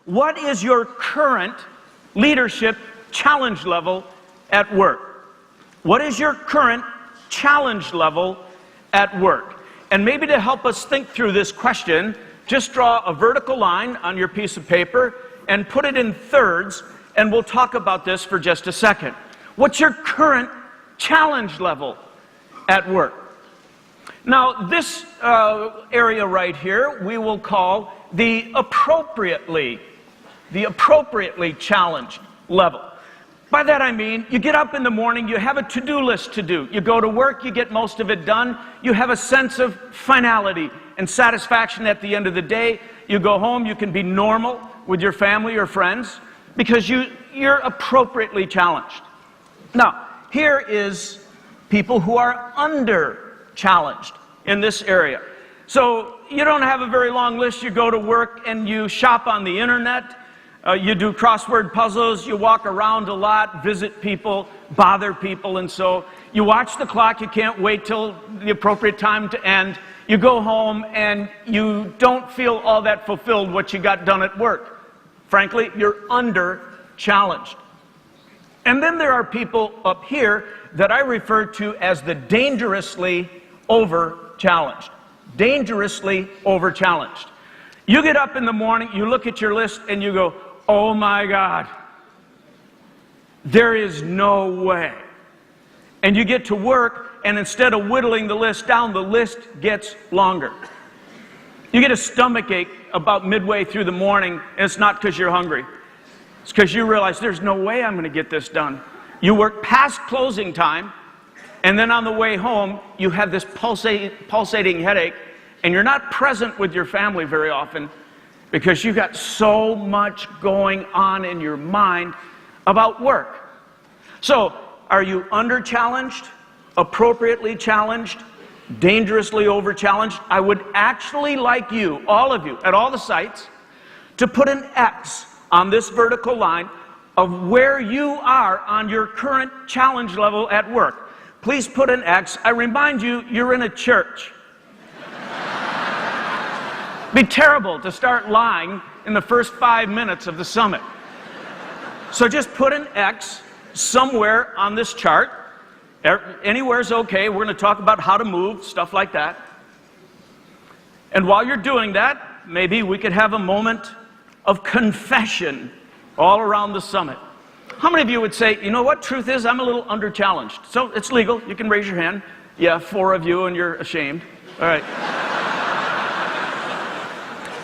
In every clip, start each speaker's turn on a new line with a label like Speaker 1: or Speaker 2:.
Speaker 1: What is your current leadership challenge level at work? What is your current challenge level at work? And maybe to help us think through this question, just draw a vertical line on your piece of paper and put it in thirds, and we'll talk about this for just a second. What's your current challenge level at work? Now, this area right here, we will call the appropriately challenged level. By that I mean, you get up in the morning, you have a to-do list to do. You go to work, you get most of it done. You have a sense of finality and satisfaction at the end of the day. You go home, you can be normal with your family or friends because you're appropriately challenged. Now, here is people who are under-challenged in this area. So you don't have a very long list. You go to work and you shop on the internet. You do crossword puzzles, you walk around a lot, visit people, bother people, and so you watch the clock, you can't wait till the appropriate time to end. You go home and you don't feel all that fulfilled what you got done at work. Frankly, you're under-challenged. And then there are people up here that I refer to as the dangerously over-challenged. Dangerously over-challenged. You get up in the morning, you look at your list, and you go, oh my God, there is no way. And you get to work, and instead of whittling the list down, the list gets longer. You get a stomachache about midway through the morning, and it's not because you're hungry. It's because you realize there's no way I'm going to get this done. You work past closing time, and then on the way home, you have this pulsating headache, and you're not present with your family very often because you've got so much going on in your mind about work. So, are you under-challenged, appropriately challenged, dangerously over-challenged? I would actually like you, all of you, at all the sites, to put an X on this vertical line of where you are on your current challenge level at work. Please put an X. I remind you, you're in a church. It'd be terrible to start lying in the first 5 minutes of the summit. So just put an X somewhere on this chart. Anywhere's okay. We're going to talk about how to move, stuff like that. And while you're doing that, maybe we could have a moment of confession all around the summit. How many of you would say, you know what, truth is, I'm a little under-challenged? So it's legal. You can raise your hand. Yeah, 4 of you, and you're ashamed. All right.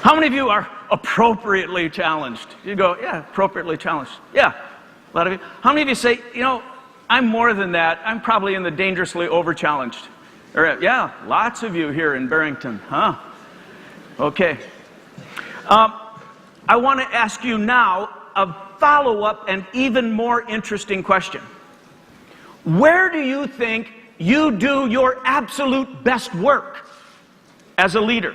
Speaker 1: How many of you are appropriately challenged? You go, yeah, appropriately challenged. Yeah, a lot of you. How many of you say, you know, I'm more than that. I'm probably in the dangerously over-challenged. Yeah, lots of you here in Barrington, huh? Okay. I want to ask you now a follow-up and even more interesting question. Where do you think you do your absolute best work as a leader?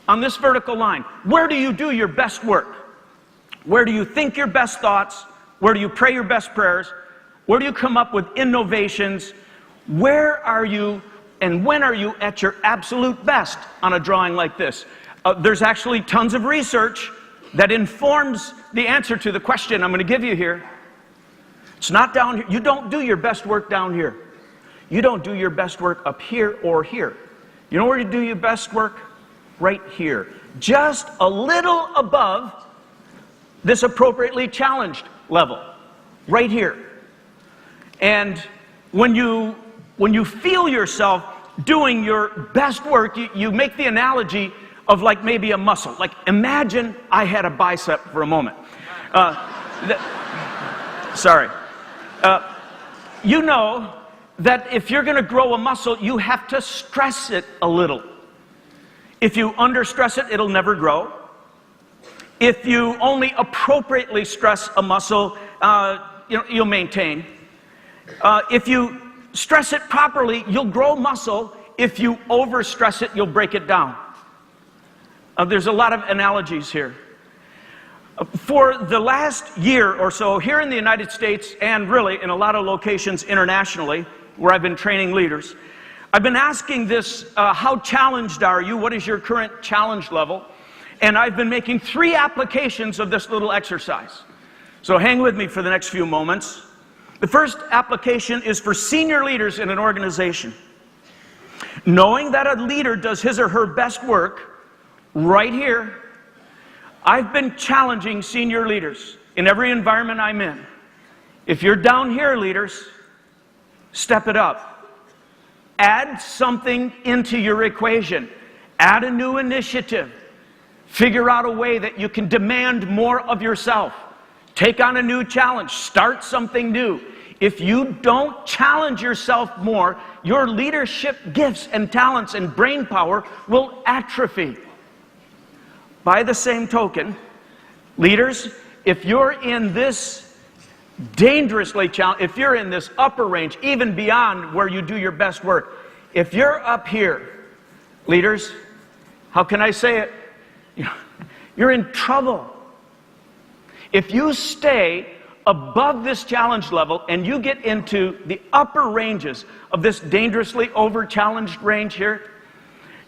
Speaker 1: On this vertical line, where do you do your best work? Where do you think your best thoughts? Where do you pray your best prayers? Where do you come up with innovations? Where are you and when are you at your absolute best on a drawing like this? There's actually tons of research that informs the answer to the question I'm going to give you here. It's not down here. You don't do your best work down here. You don't do your best work up here or here. You know where you do your best work? Right here. Just a little above this appropriately challenged level. Right here. And when you feel yourself doing your best work, you make the analogy of like maybe a muscle. Like imagine I had a bicep for a moment. Sorry. You know that if you're going to grow a muscle, you have to stress it a little. If you under-stress it, it'll never grow. If you only appropriately stress a muscle, you'll maintain. If you stress it properly, you'll grow muscle. If you over-stress it, you'll break it down. There's a lot of analogies here. For the last year or so, here in the United States, and really in a lot of locations internationally, where I've been training leaders, I've been asking this, how challenged are you? What is your current challenge level? And I've been making 3 applications of this little exercise. So hang with me for the next few moments. The first application is for senior leaders in an organization. Knowing that a leader does his or her best work right here, I've been challenging senior leaders in every environment I'm in. If you're down here, leaders, step it up. Add something into your equation. Add a new initiative. Figure out a way that you can demand more of yourself. Take on a new challenge. Start something new. If you don't challenge yourself more, your leadership gifts and talents and brain power will atrophy. By the same token, leaders, if you're in this dangerously challenged, if you're in this upper range, even beyond where you do your best work, if you're up here, leaders, how can I say it? You're in trouble. If you stay above this challenge level and you get into the upper ranges of this dangerously over-challenged range here,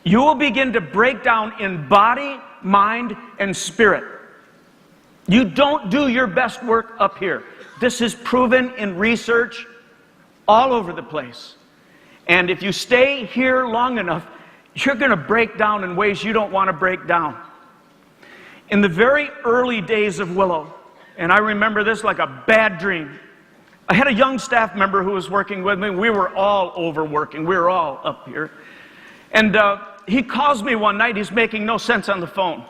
Speaker 1: you will begin to break down in body, mind, and spirit. You don't do your best work up here. This is proven in research all over the place. And if you stay here long enough, you're going to break down in ways you don't want to break down. In the very early days of Willow, and I remember this like a bad dream, I had a young staff member who was working with me. We were all overworking. We were all up here. And he calls me one night. He's making no sense on the phone.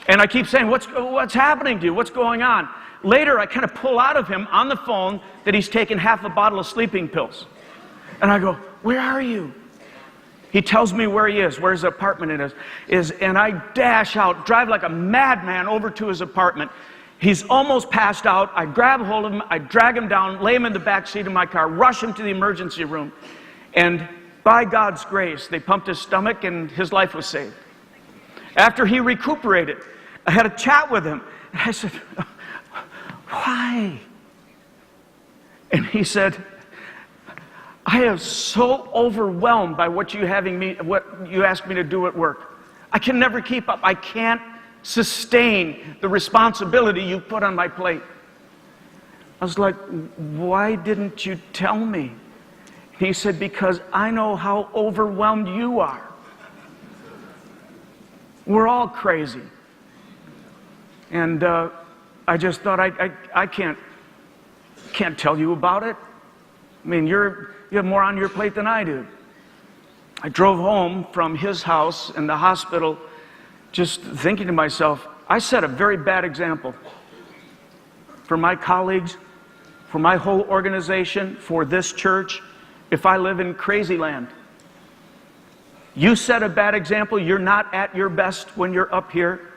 Speaker 1: And I keep saying, what's happening to you? What's going on? Later, I kind of pull out of him on the phone that he's taken half a bottle of sleeping pills. And I go, where are you? He tells me where he is, where his apartment is, and I dash out, drive like a madman over to his apartment. He's almost passed out. I grab hold of him, I drag him down, lay him in the back seat of my car, rush him to the emergency room. And by God's grace, they pumped his stomach and his life was saved. After he recuperated, I had a chat with him. And I said, why? And he said, I am so overwhelmed by what you asked me to do at work. I can never keep up. I can't sustain the responsibility you put on my plate. I was like, why didn't you tell me? He said, because I know how overwhelmed you are. We're all crazy. And I just thought, I can't tell you about it. I mean, you have more on your plate than I do. I drove home from his house in the hospital just thinking to myself, I set a very bad example for my colleagues, for my whole organization, for this church, if I live in crazy land. You set a bad example. You're not at your best when you're up here.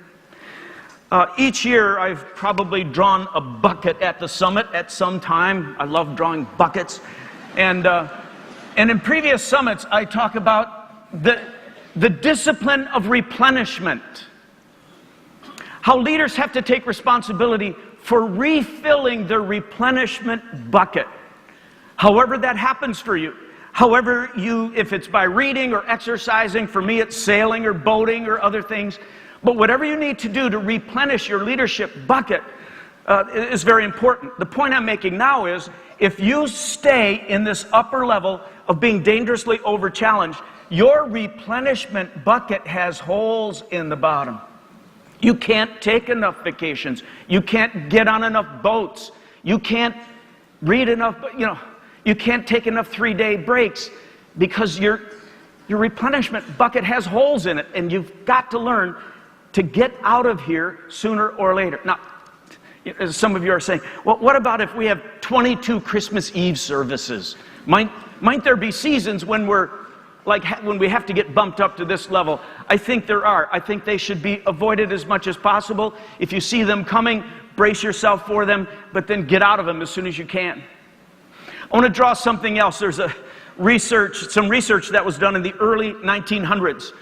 Speaker 1: Each year, I've probably drawn a bucket at the summit at some time. I love drawing buckets. And in previous summits, I talk about the discipline of replenishment. How leaders have to take responsibility for refilling their replenishment bucket. However that happens for you. However if it's by reading or exercising, for me it's sailing or boating or other things. But whatever you need to do to replenish your leadership bucket is very important. The point I'm making now is, if you stay in this upper level of being dangerously over-challenged, your replenishment bucket has holes in the bottom. You can't take enough vacations. You can't get on enough boats. You can't read enough, you can't take enough 3-day breaks because your replenishment bucket has holes in it, and you've got to learn to get out of here sooner or later. Now, as some of you are saying, well, what about if we have 22 Christmas Eve services? Might there be seasons when when we have to get bumped up to this level? I think there are. I think they should be avoided as much as possible. If you see them coming, brace yourself for them, but then get out of them as soon as you can. I want to draw something else. There's some research that was done in the early 1900s.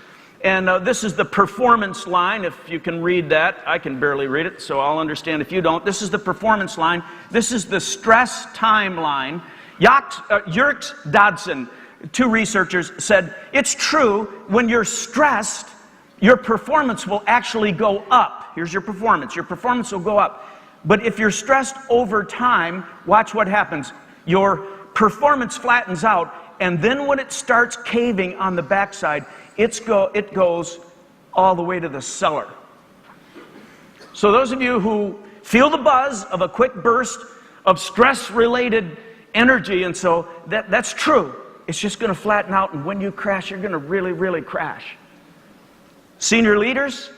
Speaker 1: And this is the performance line. If you can read that, I can barely read it, so I'll understand if you don't. This is the performance line. This is the stress timeline. Yerkes Dodson, 2 researchers, said, it's true, when you're stressed, your performance will actually go up. Here's your performance. Your performance will go up. But if you're stressed over time, watch what happens. Your performance flattens out, and then when it starts caving on the backside, it goes all the way to the cellar. So those of you who feel the buzz of a quick burst of stress-related energy, and so that's true. It's just going to flatten out, and when you crash, you're going to really, really crash. Senior leaders,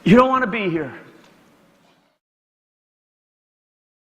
Speaker 1: you don't want to be here.